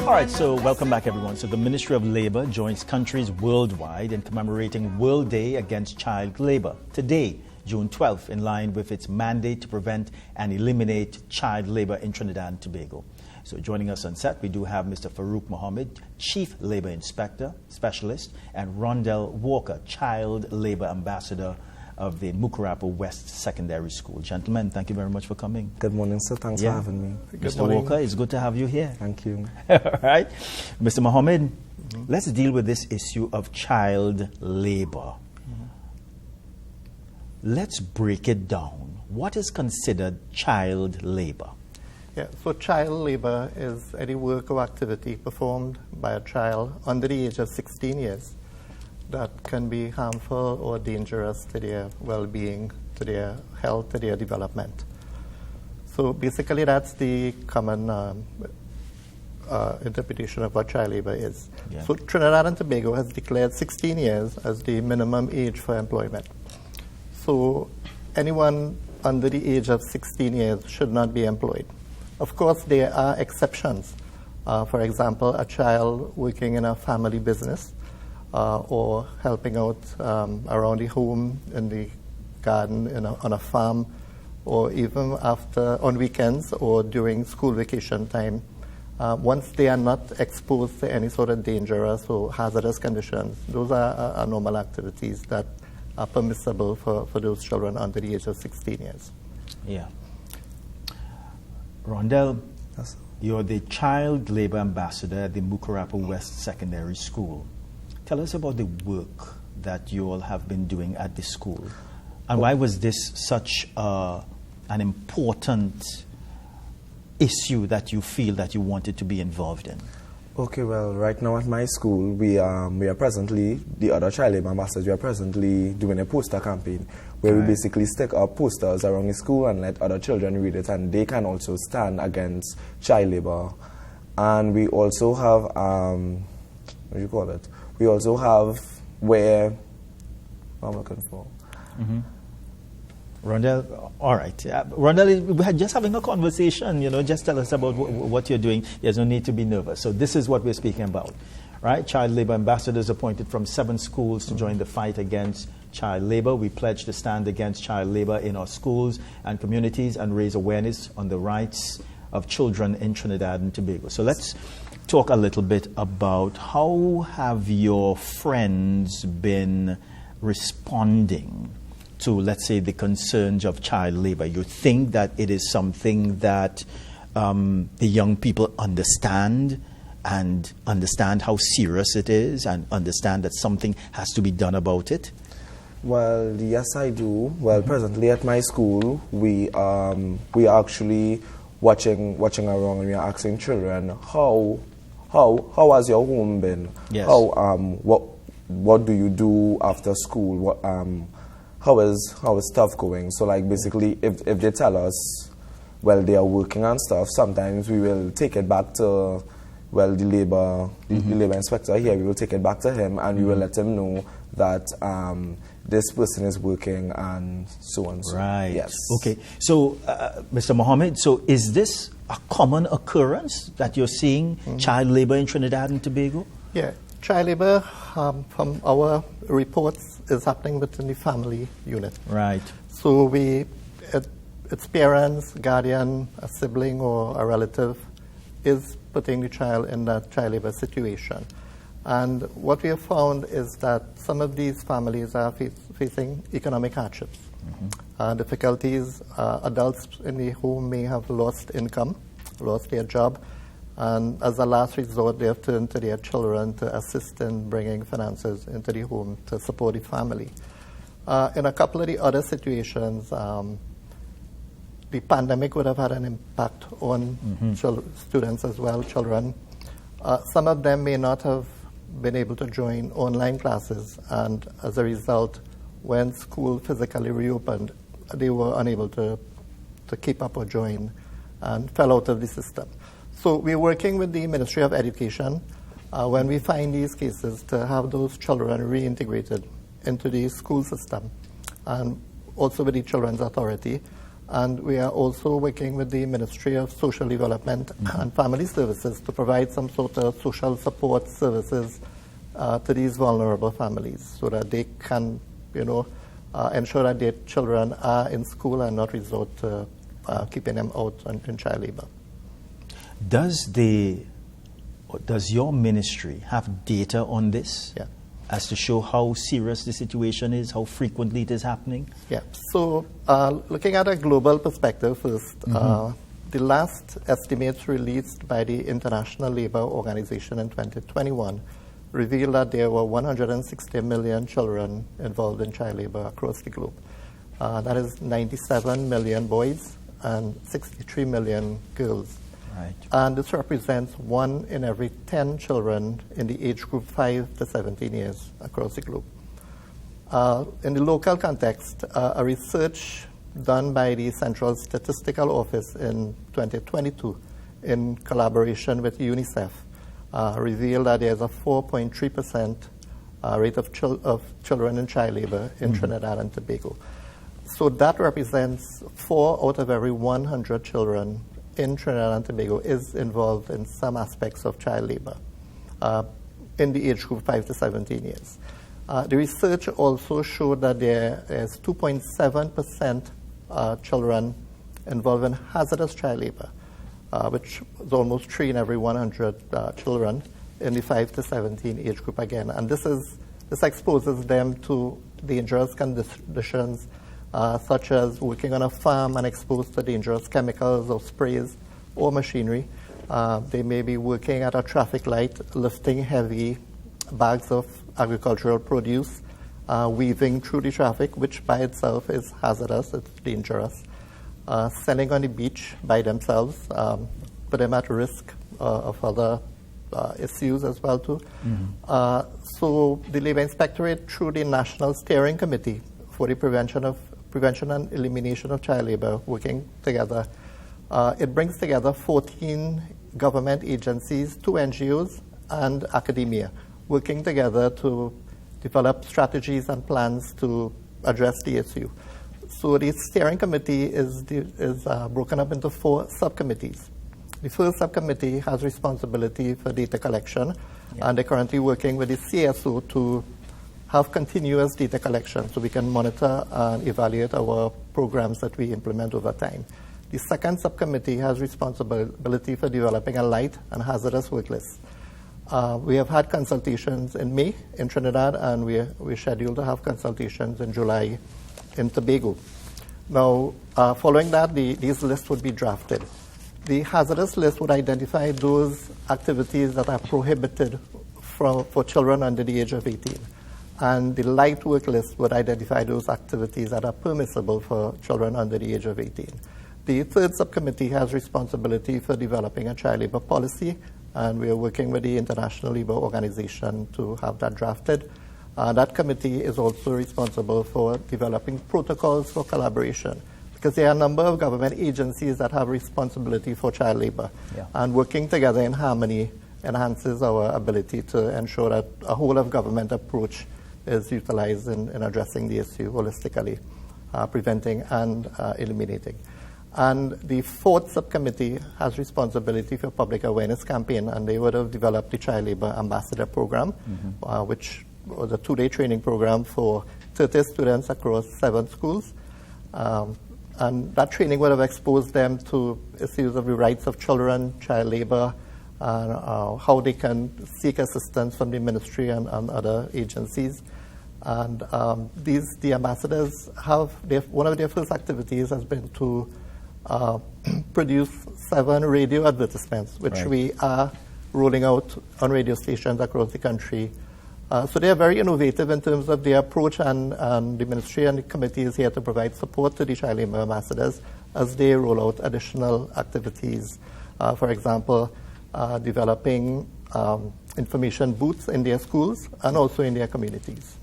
All right, so welcome back, everyone. So the Ministry of Labor joins countries worldwide in commemorating World Day Against Child Labor today, June 12th, in line with its mandate to prevent and eliminate child labor in Trinidad and Tobago. So joining us on set, we do have Mr. Farouk Mohammed, Chief Labor Inspector Specialist, and Rondell Walker, Child Labor Ambassador of the Mukurapo West Secondary School. Gentlemen, thank you very much for coming. Good morning, sir. Thanks for having me. Mr. Walker, it's good to have you here. Thank you. All right. Mr. Mohammed, let's deal with this issue of child labor. Let's break it down. What is considered child labor? Yeah, so child labor is any work or activity performed by a child under the age of 16 years that can be harmful or dangerous to their well-being, to their health, to their development. So basically that's the common interpretation of what child labor is. Yeah. So Trinidad and Tobago has declared 16 years as the minimum age for employment. So anyone under the age of 16 years should not be employed. Of course, there are exceptions. For example, a child working in a family business or helping out around the home, in the garden, on a farm, or even on weekends or during school vacation time. Once they are not exposed to any sort of dangerous or hazardous conditions, those are normal activities that are permissible for those children under the age of 16 years. Yeah. Rondell, Yes. you're the Child Labor Ambassador at the Mukurapo West Secondary School. Tell us about the work that you all have been doing at the school. And why was this such an important issue that you feel that you wanted to be involved in? Okay, well, right now at my school, we are presently, the other child labor ambassadors, we are presently doing a poster campaign where we basically stick up posters around the school and let other children read it, and they can also stand against child labor. And we also have, what do you call it? We also have what I'm looking for. Rondell, all right. Rondell, we're just having a conversation, just tell us about what you're doing. There's no need to be nervous. So this is what we're speaking about, right? Child labor ambassadors appointed from 7 schools to join the fight against child labor. We pledge to stand against child labor in our schools and communities and raise awareness on the rights of children in Trinidad and Tobago. So let's talk a little bit about how have your friends been responding to, let's say, the concerns of child labor. You think that it is something that the young people understand and understand how serious it is and understand that something has to be done about it? Well, yes, I do. Well, presently at my school, we are actually watching around, and we are asking children, how has your home been? Yes. What do you do after school? How is stuff going? So like basically if they tell us, well, they are working on stuff, sometimes we will take it back to, well, the labor inspector here, we will take it back to him and we will let him know that this person is working and so on. So, right. Yes. Okay. So, Mr. Mohammed, so is this a common occurrence that you're seeing child labor in Trinidad and Tobago? Yeah, child labor, from our reports, is happening within the family unit. Right. So its parents, guardian, a sibling or a relative is putting the child in that child labor situation. And what we have found is that some of these families are facing economic hardships, difficulties. Adults in the home may have lost income, lost their job, and as a last resort, they have turned to their children to assist in bringing finances into the home to support the family. In a couple of the other situations, the pandemic would have had an impact on students as well, children. Some of them may not have been able to join online classes, and as a result, when school physically reopened, they were unable to keep up or join and fell out of the system. So we're working with the Ministry of Education when we find these cases to have those children reintegrated into the school system, and also with the Children's Authority And we are also working with the Ministry of Social Development and Family Services to provide some sort of social support services to these vulnerable families so that they can, ensure that their children are in school and not resort to keeping them out in child labor. Does your ministry have data on this? Yeah. As to show how serious the situation is, how frequently it is happening? Yeah. So looking at a global perspective first, the last estimates released by the International Labour Organization in 2021 revealed that there were 160 million children involved in child labor across the globe. That is 97 million boys and 63 million girls. Right. And this represents 1 in every 10 children in the age group 5 to 17 years across the globe. In the local context, a research done by the Central Statistical Office in 2022 in collaboration with UNICEF revealed that there's a 4.3% rate of children in child labor in Trinidad and Tobago. So that represents 4 out of every 100 children in Trinidad and Tobago is involved in some aspects of child labor in the age group 5 to 17 years. The research also showed that there is 2.7% children involved in hazardous child labor, which is almost 3 in every 100 children in the 5 to 17 age group again. And this exposes them to dangerous conditions such as working on a farm and exposed to dangerous chemicals or sprays or machinery. They may be working at a traffic light, lifting heavy bags of agricultural produce, weaving through the traffic, which by itself is hazardous, it's dangerous. Selling on the beach by themselves, put them at risk of other issues as well too. So the Labour Inspectorate, through the National Steering Committee for the Prevention and Elimination of Child Labor, working together. It brings together 14 government agencies, 2 NGOs, and academia, working together to develop strategies and plans to address the issue. So the steering committee is broken up into 4 subcommittees. The first subcommittee has responsibility for data collection, and they're currently working with the CSO to have continuous data collection so we can monitor and evaluate our programs that we implement over time. The second subcommittee has responsibility for developing a light and hazardous work list. We have had consultations in May in Trinidad, and we're scheduled to have consultations in July in Tobago. Now, following that, these lists would be drafted. The hazardous list would identify those activities that are prohibited for children under the age of 18. And the light work list would identify those activities that are permissible for children under the age of 18. The third subcommittee has responsibility for developing a child labor policy, and we are working with the International Labour Organization to have that drafted. That committee is also responsible for developing protocols for collaboration, because there are a number of government agencies that have responsibility for child labor, and working together in harmony enhances our ability to ensure that a whole of government approach is utilized in addressing the issue holistically, preventing and eliminating. And the fourth subcommittee has responsibility for public awareness campaign, and they would have developed the Child Labor Ambassador Program, which was a 2-day training program for 30 students across 7 schools. And that training would have exposed them to issues of the rights of children, child labor, how they can seek assistance from the ministry and other agencies. And the ambassadors one of their first activities has been to produce 7 radio advertisements, which we are rolling out on radio stations across the country. So they are very innovative in terms of their approach, and the ministry and the committee is here to provide support to the child labor ambassadors as they roll out additional activities. For example, developing information booths in their schools and also in their communities.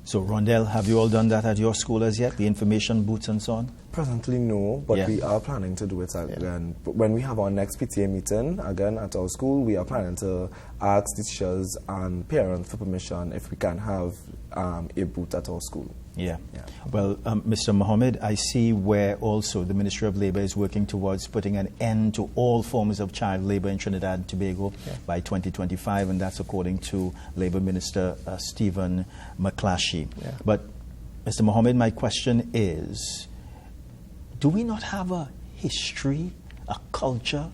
So, Rondell, have you all done that at your school as yet, the information booths and so on? Presently, no, but we are planning to do it again. But when we have our next PTA meeting, again, at our school, we are planning to ask teachers and parents for permission if we can have a booth at our school. Yeah. Well, Mr. Mohammed, I see where also the Ministry of Labour is working towards putting an end to all forms of child labour in Trinidad and Tobago by 2025, and that's according to Labour Minister Stephen McClashy. Yeah. But, Mr. Mohammed, my question is, do we not have a history, a culture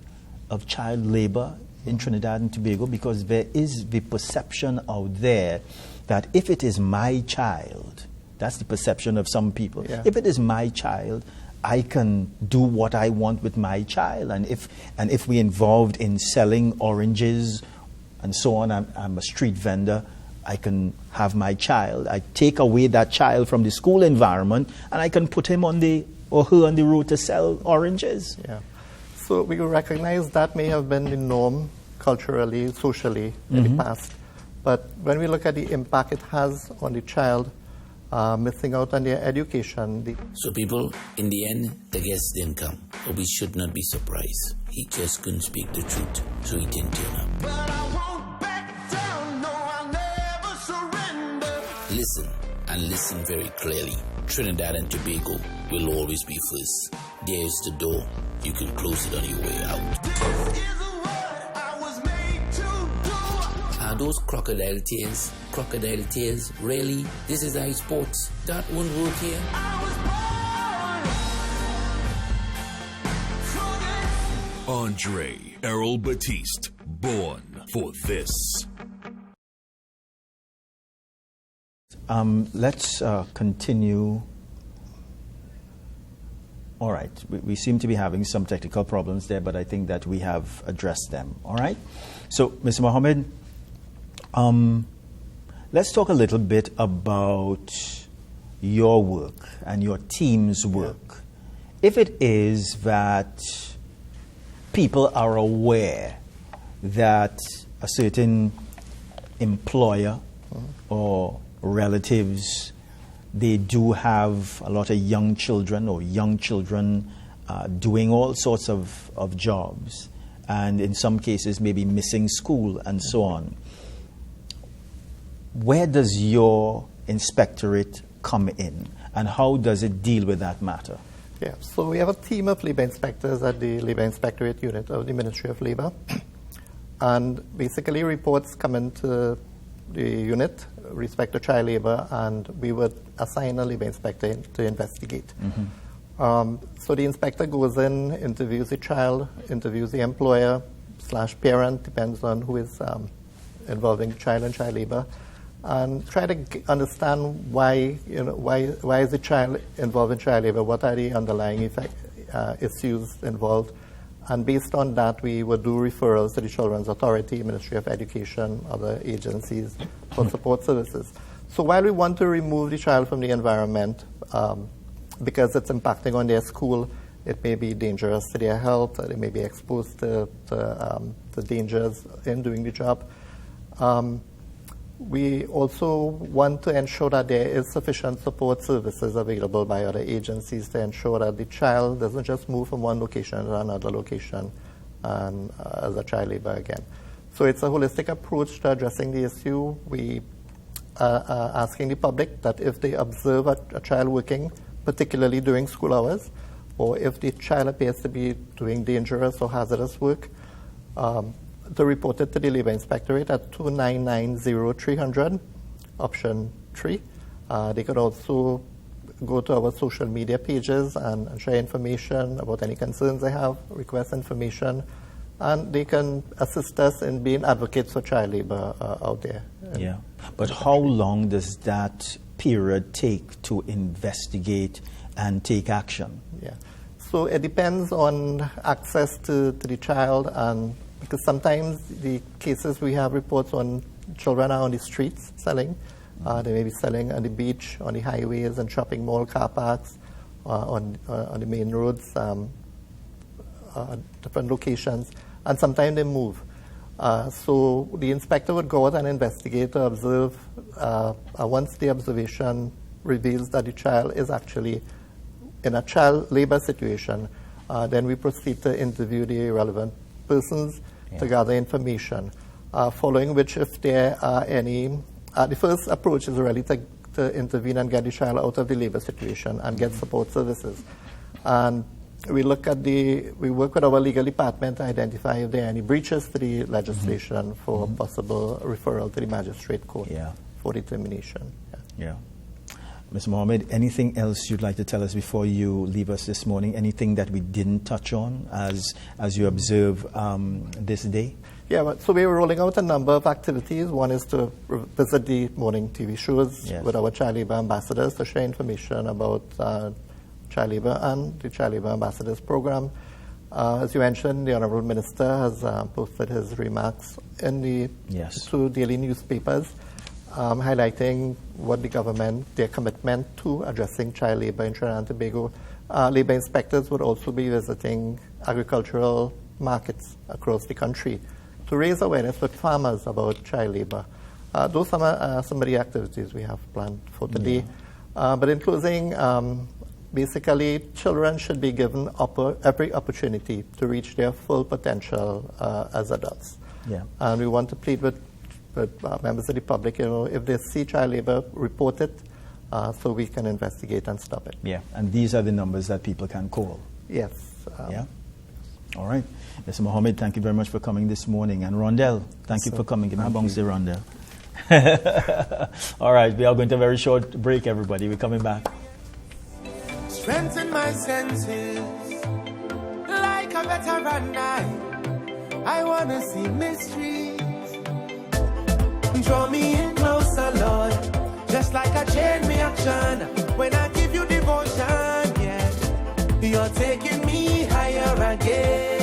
of child labour in Trinidad and Tobago? Because there is the perception out there that if it is my child, that's the perception of some people. Yeah. If it is my child, I can do what I want with my child. And if we're involved in selling oranges and so on, I'm a street vendor, I can have my child. I take away that child from the school environment and I can put him on the or her on the road to sell oranges. Yeah. So we recognize that may have been the norm culturally, socially in the past. But when we look at the impact it has on the child, missing out on their education. So people, in the end, the guest didn't come. But we should not be surprised. He just couldn't speak the truth, so he didn't turn up. But I won't back down, no, I'll never surrender. Listen, and listen very clearly. Trinidad and Tobago will always be first. There is the door. You can close it on your way out. This is what I was made to do. Are those crocodile tears? Crocodile tears? Really? This is high sports. That won't work here. Andre Errol Batiste, born for this. Let's continue. All right. We seem to be having some technical problems there, but I think that we have addressed them. All right. So, Mr. Mohammed, let's talk a little bit about your work and your team's work. If it is that people are aware that a certain employer or relatives, they do have a lot of young children or young children doing all sorts of jobs, and in some cases maybe missing school and so on. Where does your inspectorate come in, and how does it deal with that matter? Yeah, so we have a team of labor inspectors at the Labor Inspectorate Unit of the Ministry of Labor, and basically reports come into the unit respect to child labor, and we would assign a labor inspector to investigate. So the inspector goes in, interviews the child, interviews the employer / parent, depends on who is involving the child and child labor, and try to understand why is the child involved in child labor, what are the underlying issues involved. And based on that, we would do referrals to the Children's Authority, Ministry of Education, other agencies for support services. So while we want to remove the child from the environment, because it's impacting on their school, it may be dangerous to their health, they may be exposed to dangers in doing the job. We also want to ensure that there is sufficient support services available by other agencies to ensure that the child doesn't just move from one location to another location and as a child labor again. So it's a holistic approach to addressing the issue. We are asking the public that if they observe a child working, particularly during school hours, or if the child appears to be doing dangerous or hazardous work, to report it to the Labor Inspectorate at 2990300, option 3. They could also go to our social media pages and share information about any concerns they have, request information, and they can assist us in being advocates for child labor out there. Yeah, but how long does that period take to investigate and take action? Yeah, so it depends on access to the child, and because sometimes the cases we have reports on children are on the streets selling. They may be selling on the beach, on the highways and shopping mall car parks, on the main roads, different locations, and sometimes they move. So the inspector would go out and investigate to observe. Once the observation reveals that the child is actually in a child labor situation, then we proceed to interview the relevant persons to gather information, following which if there are any, the first approach is really to to intervene and get the child out of the labor situation and get support services. And we work with our legal department to identify if there are any breaches to the legislation for possible referral to the magistrate court for determination. Yeah. Mr. Mohammed, anything else you'd like to tell us before you leave us this morning? Anything that we didn't touch on as you observe this day? Yeah, so we were rolling out a number of activities. One is to visit the morning TV shows with our child labor ambassadors to share information about child labor and the Child Labor Ambassadors Program. As you mentioned, the Honourable Minister has posted his remarks in the two daily newspapers, highlighting what the government, their commitment to addressing child labor in Trinidad and Tobago. Labor inspectors would also be visiting agricultural markets across the country to raise awareness with farmers about child labor. Those are some of the activities we have planned for today. But in closing, basically, children should be given every opportunity to reach their full potential as adults. And we want to plead with members of the public, if they see child labor, report it so we can investigate and stop it. Yeah, and these are the numbers that people can call. Yes. All right. Mr. Mohammed, thank you very much for coming this morning. And Rondell, thank you for coming. Give me a bounce there, Rondell. All right, we are going to a very short break, everybody. We're coming back. Strengthen my senses like a veteran knight. I want to see mysteries. Draw me in closer, Lord, just like a chain reaction. When I give you devotion, you're taking me higher again.